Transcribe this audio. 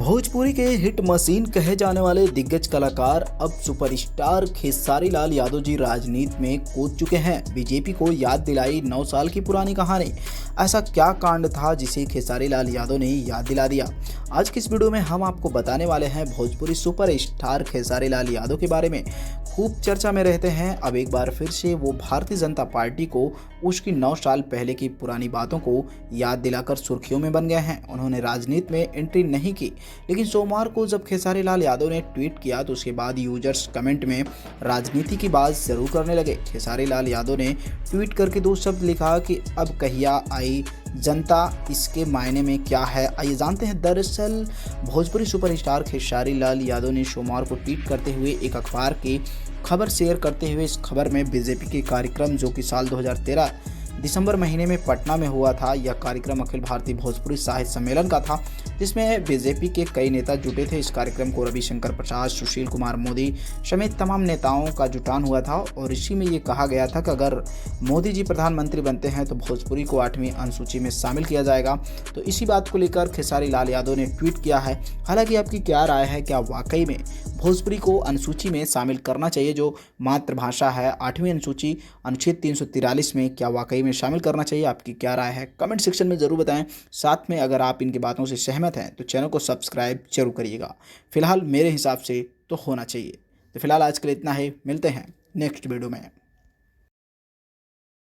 भोजपुरी के hit machine कहे जाने वाले दिग्गज कलाकार अब सुपरस्टार खेसारी लाल यादव जी राजनीति में कूद चुके हैं। बीजेपी को याद दिलाई 9 साल की पुरानी कहानी। ऐसा क्या कांड था जिसे खेसारी लाल यादव ने याद दिला दिया? आज की इस वीडियो में हम आपको बताने वाले हैं भोजपुरी सुपरस्टार खेसारी लाल यादव के बारे में। खूब चर्चा में रहते हैं। अब एक बार फिर से वो भारतीय जनता पार्टी को उसकी 9 साल पहले की पुरानी बातों को याद दिलाकर सुर्खियों में बन गए हैं। उन्होंने राजनीति में एंट्री नहीं की, लेकिन सोमवार को जब खेसारी लाल यादव ने ट्वीट किया तो उसके बाद यूजर्स कमेंट में राजनीति की बात जरूर करने लगे। खेसारी लाल यादव ने ट्वीट करके 2 शब्द लिखा कि अब कहिया आई जनता, इसके मायने में क्या है, आइए जानते हैं। दरअसल भोजपुरी सुपरस्टार खेसारी लाल यादव ने सोमवार को ट्वीट करते हुए एक अखबार की खबर शेयर करते हुए इस खबर में बीजेपी के कार्यक्रम जो कि साल 2013 दिसंबर महीने में पटना में हुआ था, यह कार्यक्रम अखिल भारतीय भोजपुरी साहित्य सम्मेलन का था, जिसमें बीजेपी के कई नेता जुटे थे। इस कार्यक्रम को रविशंकर प्रसाद, सुशील कुमार मोदी समेत तमाम नेताओं का जुटान हुआ था और इसी में ये कहा गया था कि अगर मोदी जी प्रधानमंत्री बनते हैं तो भोजपुरी को 8वीं अनुसूची में शामिल किया जाएगा। तो इसी बात को लेकर खेसारी लाल यादव ने ट्वीट किया है। हालांकि आपकी क्या राय है, क्या वाकई में भोजपुरी को अनुसूची में शामिल करना चाहिए, जो मातृभाषा है 8वीं अनुसूची अनुच्छेद 343 में, क्या वाकई में शामिल करना चाहिए? आपकी क्या राय है कमेंट सेक्शन में ज़रूर बताएं। साथ में अगर आप इनकी बातों से सहमत हैं तो चैनल को सब्सक्राइब जरूर करिएगा। फिलहाल मेरे हिसाब से तो होना चाहिए। तो फिलहाल आज के लिए इतना ही, मिलते हैं नेक्स्ट वीडियो में।